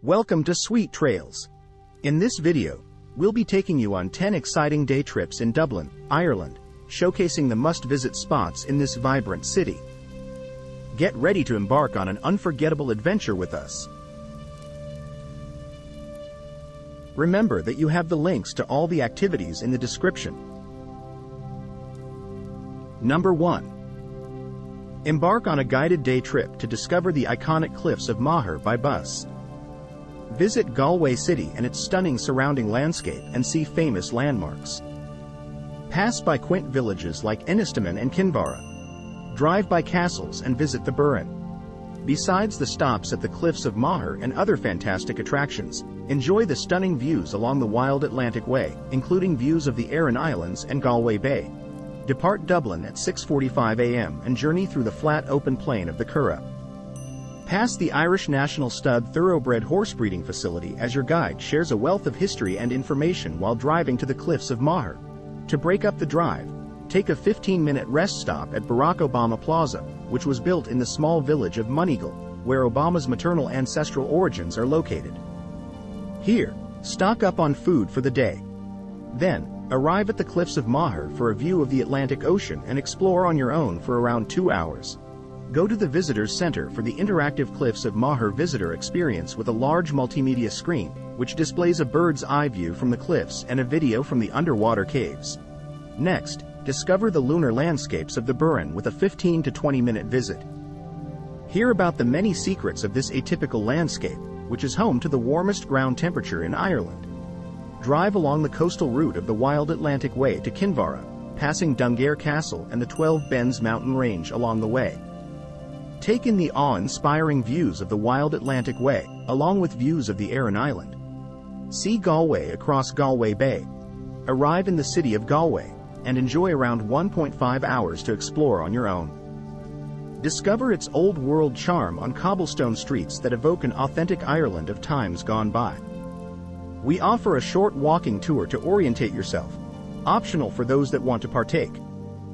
Welcome to SuiteTrails. In this video, we'll be taking you on 10 exciting day trips in Dublin, Ireland, showcasing the must-visit spots in this vibrant city. Get ready to embark on an unforgettable adventure with us. Remember that you have the links to all the activities in the description. Number 1. Embark on a guided day trip to discover the iconic cliffs of Moher by bus. Visit Galway City and its stunning surrounding landscape and see famous landmarks. Pass by quaint villages like Ennistimon and Kinvara. Drive by castles and visit the Burren. Besides the stops at the cliffs of Moher and other fantastic attractions, enjoy the stunning views along the wild Atlantic Way, including views of the Aran Islands and Galway Bay. Depart Dublin at 6:45 a.m. and journey through the flat open plain of the Curragh. Pass the Irish National Stud Thoroughbred Horse Breeding Facility as your guide shares a wealth of history and information while driving to the cliffs of Moher. To break up the drive, take a 15-minute rest stop at Barack Obama Plaza, which was built in the small village of Moneagle, where Obama's maternal ancestral origins are located. Here, stock up on food for the day. Then, arrive at the cliffs of Moher for a view of the Atlantic Ocean and explore on your own for around 2 hours. Go to the Visitors Center for the interactive Cliffs of Moher visitor experience with a large multimedia screen, which displays a bird's eye view from the cliffs and a video from the underwater caves. Next, discover the lunar landscapes of the Burren with a 15 to 20-minute visit. Hear about the many secrets of this atypical landscape, which is home to the warmest ground temperature in Ireland. Drive along the coastal route of the wild Atlantic Way to Kinvara, passing Dungair Castle and the 12 Bens mountain range along the way. Take in the awe-inspiring views of the wild Atlantic Way, along with views of the Aran Island. See Galway across Galway Bay. Arrive in the city of Galway, and enjoy around 1.5 hours to explore on your own. Discover its old-world charm on cobblestone streets that evoke an authentic Ireland of times gone by. We offer a short walking tour to orientate yourself, optional for those that want to partake.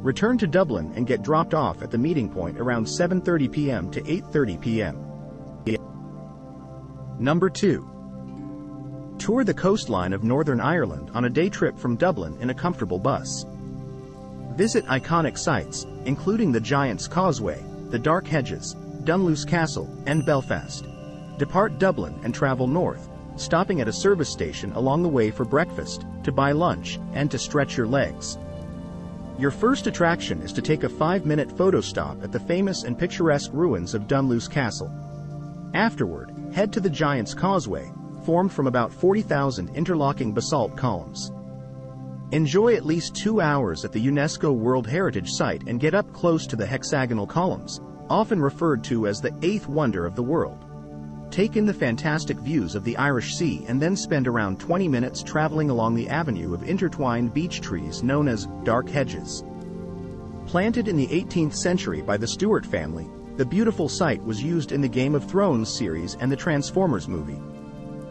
Return to Dublin and get dropped off at the meeting point around 7:30 p.m. to 8:30 p.m. Number 2. Tour the coastline of Northern Ireland on a day trip from Dublin in a comfortable bus. Visit iconic sites, including the Giant's Causeway, the Dark Hedges, Dublin Castle, and Belfast. Depart Dublin and travel north, stopping at a service station along the way for breakfast, to buy lunch, and to stretch your legs. Your first attraction is to take a 5-minute photo stop at the famous and picturesque ruins of Dublin Castle. Afterward, head to the Giant's Causeway, formed from about 40,000 interlocking basalt columns. Enjoy at least 2 hours at the UNESCO World Heritage Site and get up close to the hexagonal columns, often referred to as the eighth wonder of the world. Take in the fantastic views of the Irish Sea and then spend around 20 minutes traveling along the avenue of intertwined beech trees known as dark hedges. Planted in the 18th century by the Stuart family, the beautiful site was used in the Game of Thrones series and the Transformers movie.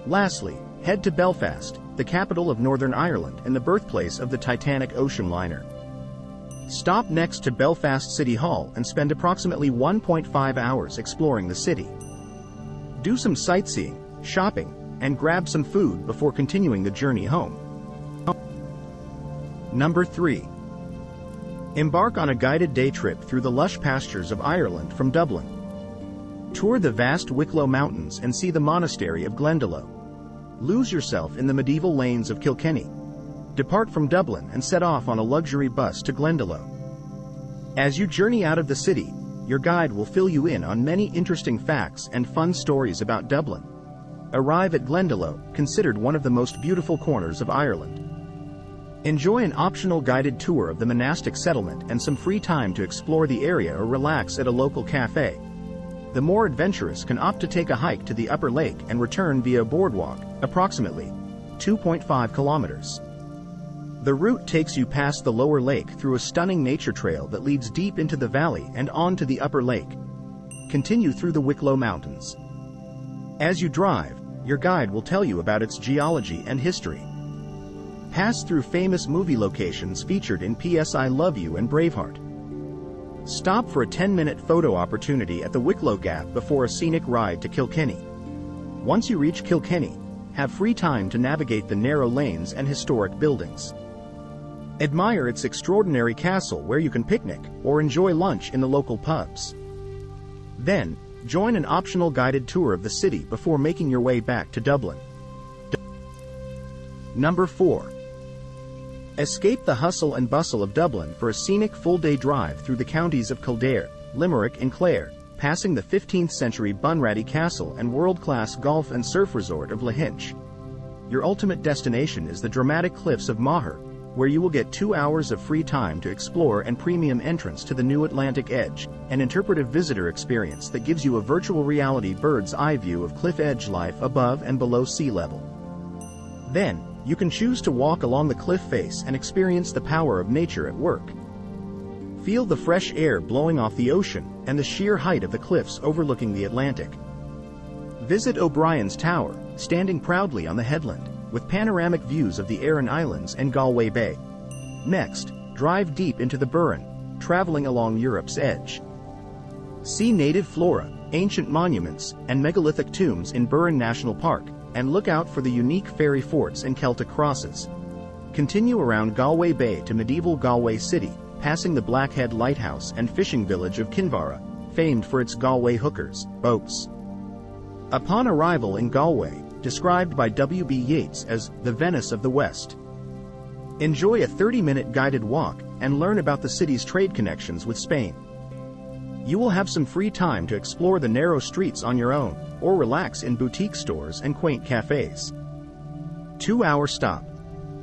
Lastly, head to Belfast, the capital of Northern Ireland and the birthplace of the Titanic ocean liner. Stop next to Belfast City Hall and spend approximately 1.5 hours exploring the city. Do some sightseeing, shopping, and grab some food before continuing the journey home. Number 3. Embark on a guided day trip through the lush pastures of Ireland from Dublin. Tour the vast Wicklow Mountains and see the monastery of Glendalough. Lose yourself in the medieval lanes of Kilkenny. Depart from Dublin and set off on a luxury bus to Glendalough. As you journey out of the city, your guide will fill you in on many interesting facts and fun stories about Dublin. Arrive at Glendalough, considered one of the most beautiful corners of Ireland. Enjoy an optional guided tour of the monastic settlement and some free time to explore the area or relax at a local cafe. The more adventurous can opt to take a hike to the upper lake and return via boardwalk, approximately 2.5 kilometers. The route takes you past the lower lake through a stunning nature trail that leads deep into the valley and on to the upper lake. Continue through the Wicklow Mountains. As you drive, your guide will tell you about its geology and history. Pass through famous movie locations featured in P.S. I Love You and Braveheart. Stop for a 10-minute photo opportunity at the Wicklow Gap before a scenic ride to Kilkenny. Once you reach Kilkenny, have free time to navigate the narrow lanes and historic buildings. Admire its extraordinary castle where you can picnic or enjoy lunch in the local pubs. Then, join an optional guided tour of the city before making your way back to Dublin. Number 4. Escape the hustle and bustle of Dublin for a scenic full-day drive through the counties of Kildare, Limerick and Clare, passing the 15th-century Bunratty Castle and world-class golf and surf resort of Lahinch. Your ultimate destination is the dramatic cliffs of Moher, where you will get 2 hours of free time to explore and premium entrance to the new Atlantic Edge, an interpretive visitor experience that gives you a virtual reality bird's-eye view of cliff edge life above and below sea level. Then, you can choose to walk along the cliff face and experience the power of nature at work. Feel the fresh air blowing off the ocean and the sheer height of the cliffs overlooking the Atlantic. Visit O'Brien's Tower, standing proudly on the headland, with panoramic views of the Aran Islands and Galway Bay. Next, drive deep into the Burren, traveling along Europe's edge. See native flora, ancient monuments, and megalithic tombs in Burren National Park, and look out for the unique fairy forts and Celtic crosses. Continue around Galway Bay to medieval Galway City, passing the Blackhead Lighthouse and fishing village of Kinvara, famed for its Galway hookers, boats. Upon arrival in Galway, described by W.B. Yeats as the Venice of the West, enjoy a 30-minute guided walk and learn about the city's trade connections with Spain. You will have some free time to explore the narrow streets on your own, or relax in boutique stores and quaint cafes. 2-hour stop.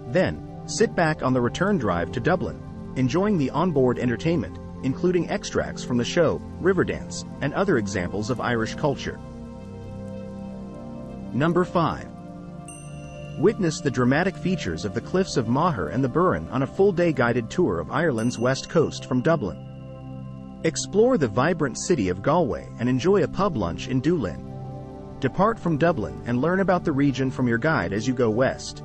Then, sit back on the return drive to Dublin, enjoying the onboard entertainment, including extracts from the show, Riverdance, and other examples of Irish culture. Number 5. Witness the dramatic features of the cliffs of Moher and the Burren on a full-day guided tour of Ireland's west coast from Dublin. Explore the vibrant city of Galway and enjoy a pub lunch in Doolin. Depart from Dublin and learn about the region from your guide as you go west.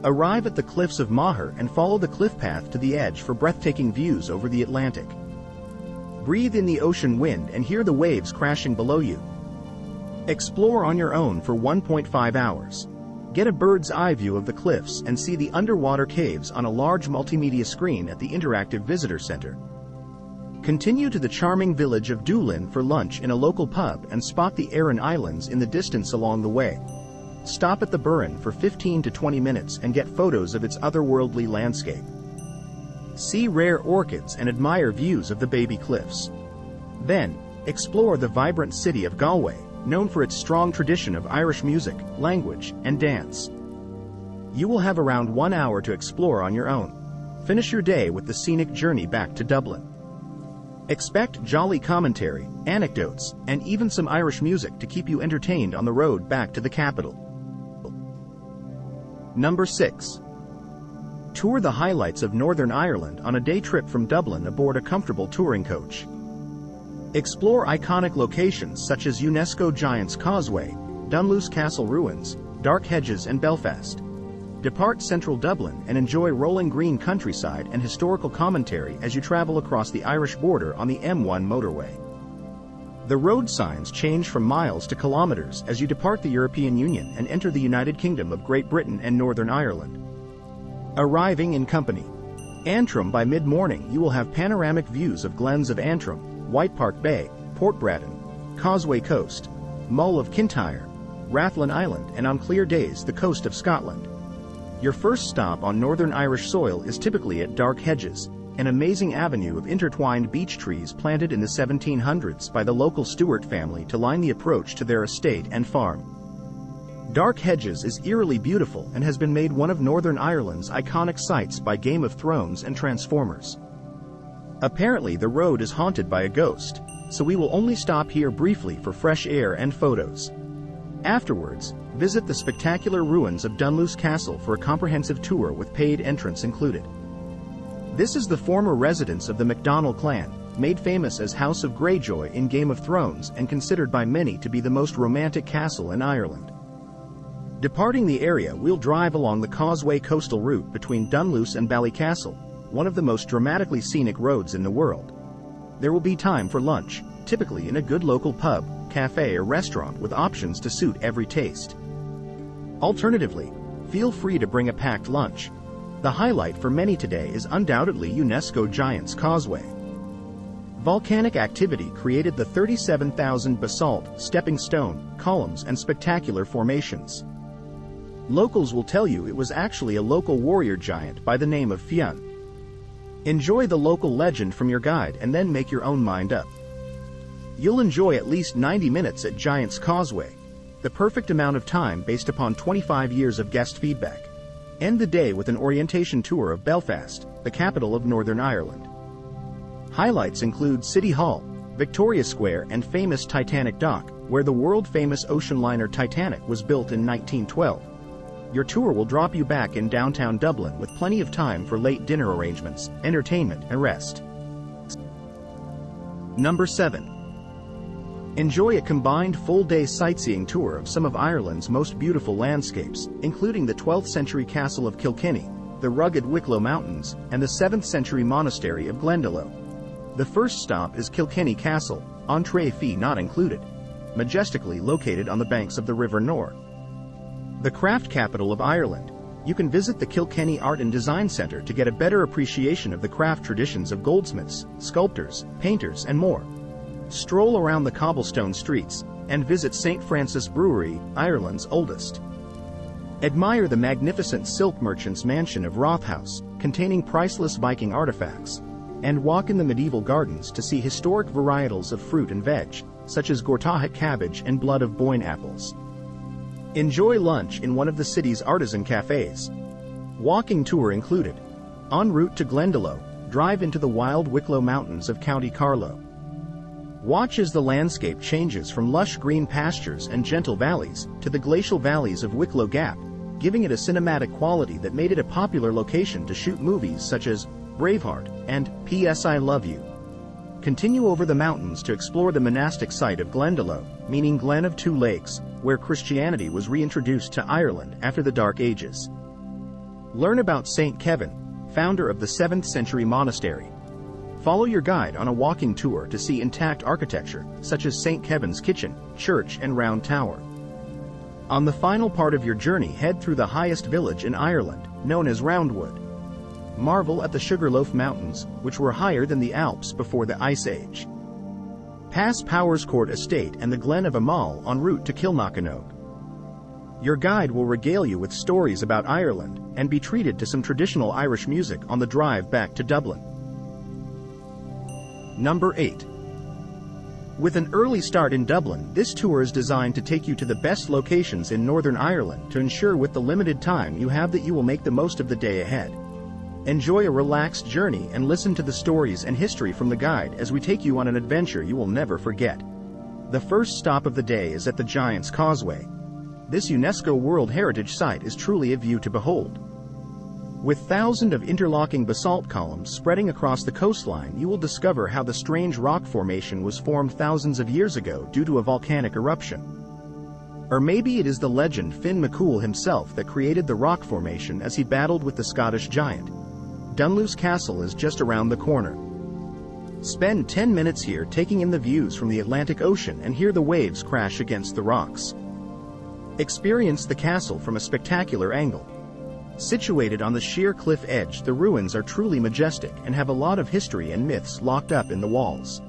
Arrive at the cliffs of Moher and follow the cliff path to the edge for breathtaking views over the Atlantic. Breathe in the ocean wind and hear the waves crashing below you. Explore on your own for 1.5 hours. Get a bird's eye view of the cliffs and see the underwater caves on a large multimedia screen at the Interactive Visitor Center. Continue to the charming village of Doolin for lunch in a local pub and spot the Aran Islands in the distance along the way. Stop at the Burren for 15 to 20 minutes and get photos of its otherworldly landscape. See rare orchids and admire views of the Baby Cliffs. Then, explore the vibrant city of Galway, known for its strong tradition of Irish music, language, and dance. You will have around 1 hour to explore on your own. Finish your day with the scenic journey back to Dublin. Expect jolly commentary, anecdotes, and even some Irish music to keep you entertained on the road back to the capital. Number 6. Tour the highlights of Northern Ireland on a day trip from Dublin aboard a comfortable touring coach. Explore iconic locations such as UNESCO Giant's Causeway, Dunluce Castle ruins, Dark Hedges and Belfast. Depart central Dublin and enjoy rolling green countryside and historical commentary as you travel across the Irish border on the M1 motorway. The road signs change from miles to kilometers as you depart the European Union and enter the United Kingdom of Great Britain and Northern Ireland. Arriving in company. Antrim by mid-morning you will have panoramic views of Glens of Antrim, White Park Bay, Portbraden, Causeway Coast, Mull of Kintyre, Rathlin Island and on clear days the coast of Scotland. Your first stop on Northern Irish soil is typically at Dark Hedges, an amazing avenue of intertwined beech trees planted in the 1700s by the local Stewart family to line the approach to their estate and farm. Dark Hedges is eerily beautiful and has been made one of Northern Ireland's iconic sites by Game of Thrones and Transformers. Apparently the road is haunted by a ghost, so we will only stop here briefly for fresh air and photos. Afterwards, visit the spectacular ruins of Dunluce Castle for a comprehensive tour with paid entrance included. This is the former residence of the MacDonald clan, made famous as House of Greyjoy in Game of Thrones and considered by many to be the most romantic castle in Ireland. Departing the area, we'll drive along the Causeway coastal route between Dunluce and Ballycastle, one of the most dramatically scenic roads in the world. There will be time for lunch, typically in a good local pub, cafe or restaurant with options to suit every taste. Alternatively, feel free to bring a packed lunch. The highlight for many today is undoubtedly UNESCO Giant's Causeway. Volcanic activity created the 37,000 basalt, stepping stone, columns and spectacular formations. Locals will tell you it was actually a local warrior giant by the name of Fionn. Enjoy the local legend from your guide and then make your own mind up. You'll enjoy at least 90 minutes at Giant's Causeway, the perfect amount of time based upon 25 years of guest feedback. End the day with an orientation tour of Belfast, the capital of Northern Ireland. Highlights include City Hall, Victoria Square and famous Titanic Dock, where the world-famous ocean liner Titanic was built in 1912. Your tour will drop you back in downtown Dublin with plenty of time for late dinner arrangements, entertainment and rest. Number 7. Enjoy a combined full-day sightseeing tour of some of Ireland's most beautiful landscapes, including the 12th century castle of Kilkenny, the rugged Wicklow Mountains, and the 7th century monastery of Glendalough. The first stop is Kilkenny Castle, entrée fee not included, majestically located on the banks of the River Nore. The craft capital of Ireland, you can visit the Kilkenny Art and Design Centre to get a better appreciation of the craft traditions of goldsmiths, sculptors, painters, and more. Stroll around the cobblestone streets and visit St. Francis Brewery, Ireland's oldest. Admire the magnificent silk merchant's mansion of Rothaus, containing priceless Viking artifacts, and walk in the medieval gardens to see historic varietals of fruit and veg, such as Gortahet cabbage and blood of Boyne apples. Enjoy lunch in one of the city's artisan cafes. Walking tour included. En route to Glendalough, drive into the wild Wicklow Mountains of County Carlow. Watch as the landscape changes from lush green pastures and gentle valleys to the glacial valleys of Wicklow Gap, giving it a cinematic quality that made it a popular location to shoot movies such as Braveheart and P.S. I Love You. Continue over the mountains to explore the monastic site of Glendalough, meaning Glen of Two Lakes, where Christianity was reintroduced to Ireland after the Dark Ages. Learn about St. Kevin, founder of the 7th century monastery. Follow your guide on a walking tour to see intact architecture, such as St. Kevin's Kitchen, Church and Round Tower. On the final part of your journey, head through the highest village in Ireland, known as Roundwood. Marvel at the Sugarloaf Mountains, which were higher than the Alps before the Ice Age. Pass Powerscourt Estate and the Glen of Amal en route to Kilknockanogue. Your guide will regale you with stories about Ireland and be treated to some traditional Irish music on the drive back to Dublin. Number 8. With an early start in Dublin, this tour is designed to take you to the best locations in Northern Ireland to ensure with the limited time you have that you will make the most of the day ahead. Enjoy a relaxed journey and listen to the stories and history from the guide as we take you on an adventure you will never forget. The first stop of the day is at the Giant's Causeway. This UNESCO World Heritage Site is truly a view to behold. With thousands of interlocking basalt columns spreading across the coastline, you will discover how the strange rock formation was formed thousands of years ago due to a volcanic eruption. Or maybe it is the legend Finn McCool himself that created the rock formation as he battled with the Scottish giant. Dunluce Castle is just around the corner. Spend 10 minutes here taking in the views from the Atlantic Ocean and hear the waves crash against the rocks. Experience the castle from a spectacular angle. Situated on the sheer cliff edge, the ruins are truly majestic and have a lot of history and myths locked up in the walls.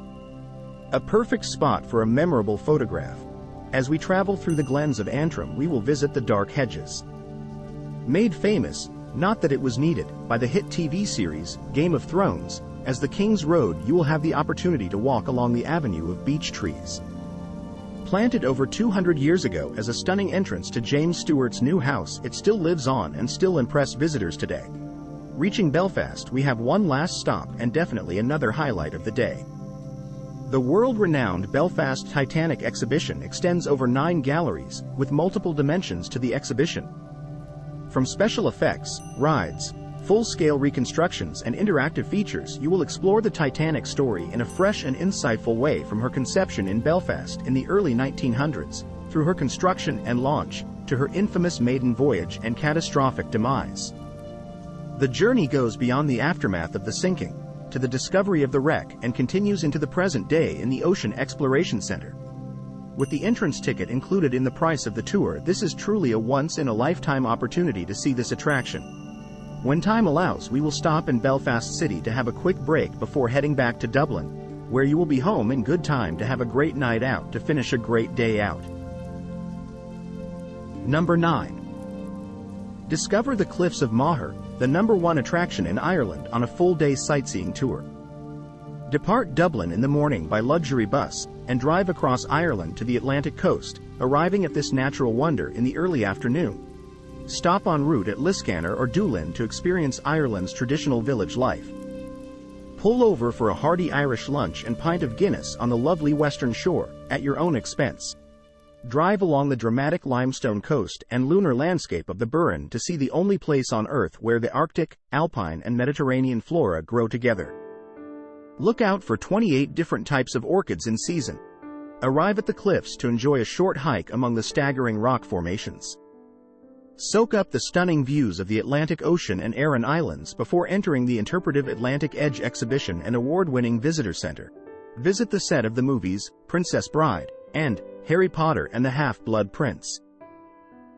A perfect spot for a memorable photograph. As we travel through the glens of Antrim, we will visit the dark hedges. Made famous, not that it was needed, by the hit TV series, Game of Thrones, as the King's Road you will have the opportunity to walk along the avenue of beech trees. Planted over 200 years ago as a stunning entrance to James Stewart's new house, it still lives on and still impresses visitors today. Reaching Belfast, we have one last stop and definitely another highlight of the day. The world-renowned Belfast Titanic exhibition extends over 9 galleries, with multiple dimensions to the exhibition. From special effects, rides, full-scale reconstructions and interactive features, you will explore the Titanic story in a fresh and insightful way from her conception in Belfast in the early 1900s, through her construction and launch, to her infamous maiden voyage and catastrophic demise. The journey goes beyond the aftermath of the sinking. to the discovery of the wreck and continues into the present day in the Ocean Exploration Center. With the entrance ticket included in the price of the tour, this is truly a once-in-a-lifetime opportunity to see this attraction. When time allows, we will stop in Belfast City to have a quick break before heading back to Dublin, where you will be home in good time to have a great night out to finish a great day out. Number 9. Discover the Cliffs of Moher, the #1 attraction in Ireland, on a full-day sightseeing tour. Depart Dublin in the morning by luxury bus and drive across Ireland to the Atlantic coast, arriving at this natural wonder in the early afternoon. Stop en route at Liscannor or Doolin to experience Ireland's traditional village life. Pull over for a hearty Irish lunch and pint of Guinness on the lovely western shore, at your own expense. Drive along the dramatic limestone coast and lunar landscape of the Burren to see the only place on Earth where the Arctic, Alpine and Mediterranean flora grow together. Look out for 28 different types of orchids in season. Arrive at the cliffs to enjoy a short hike among the staggering rock formations. Soak up the stunning views of the Atlantic Ocean and Aran Islands before entering the interpretive Atlantic Edge exhibition and award-winning visitor center. Visit the set of the movies Princess Bride and Harry Potter and the Half-Blood Prince.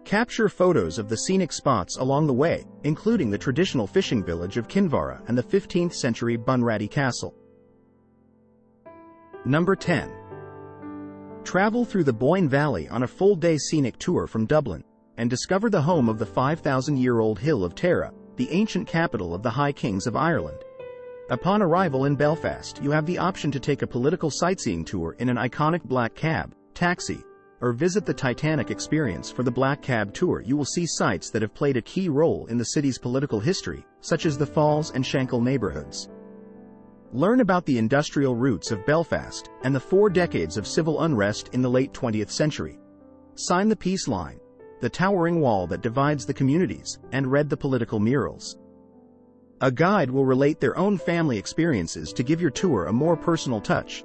Capture photos of the scenic spots along the way, including the traditional fishing village of Kinvara and the 15th century Bunratty Castle. Number 10. Travel through the Boyne Valley on a full-day scenic tour from Dublin, and discover the home of the 5,000-year-old Hill of Tara, the ancient capital of the High Kings of Ireland. Upon arrival in Belfast, you have the option to take a political sightseeing tour in an iconic black cab, taxi, or visit the Titanic experience. For the black cab tour, you will see sites that have played a key role in the city's political history, such as the Falls and Shankill neighborhoods. Learn about the industrial roots of Belfast and the 4 decades of civil unrest in the late 20th century. Sign the peace line, the towering wall that divides the communities, and read the political murals. A guide will relate their own family experiences to give your tour a more personal touch.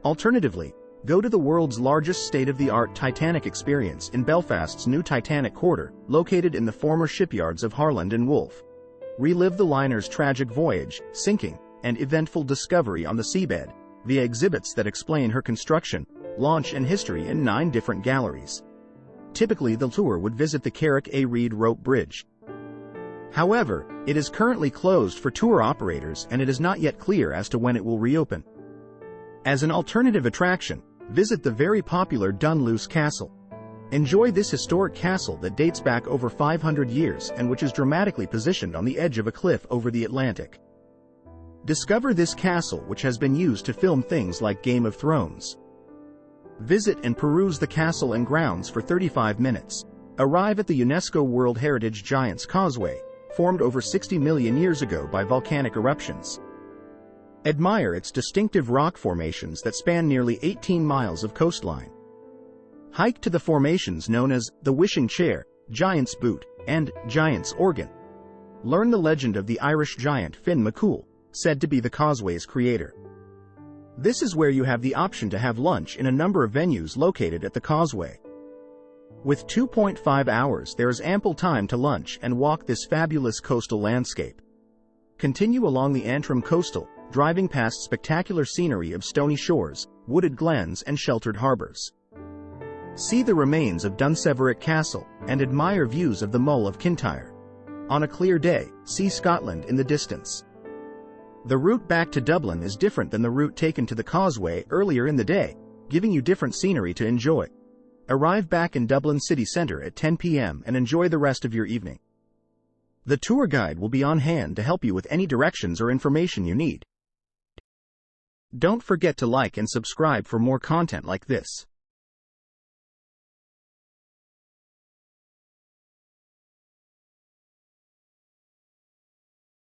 Alternatively, go to the world's largest state-of-the-art Titanic experience in Belfast's new Titanic Quarter, located in the former shipyards of Harland and Wolff. Relive the liner's tragic voyage, sinking, and eventful discovery on the seabed, via exhibits that explain her construction, launch and history in 9 different galleries. Typically, the tour would visit the Carrick A. Reid Rope Bridge. However, it is currently closed for tour operators and it is not yet clear as to when it will reopen. As an alternative attraction, visit the very popular Dunluce Castle. Enjoy this historic castle that dates back over 500 years and which is dramatically positioned on the edge of a cliff over the Atlantic. Discover this castle, which has been used to film things like Game of Thrones. Visit and peruse the castle and grounds for 35 minutes. Arrive at the UNESCO World Heritage Giant's Causeway, formed over 60 million years ago by volcanic eruptions. Admire its distinctive rock formations that span nearly 18 miles of coastline. Hike to the formations known as the Wishing Chair, Giant's Boot, and Giant's Organ. Learn the legend of the Irish giant Finn McCool, said to be the causeway's creator. This is where you have the option to have lunch in a number of venues located at the causeway. With 2.5 hours, there is ample time to lunch and walk this fabulous coastal landscape. Continue along the Antrim coastal, driving past spectacular scenery of stony shores, wooded glens and sheltered harbors. See the remains of Dunseverick Castle and admire views of the Mull of Kintyre. On a clear day, see Scotland in the distance. The route back to Dublin is different than the route taken to the causeway earlier in the day, giving you different scenery to enjoy. Arrive back in Dublin city centre at 10 p.m. and enjoy the rest of your evening. The tour guide will be on hand to help you with any directions or information you need. Don't forget to like and subscribe for more content like this.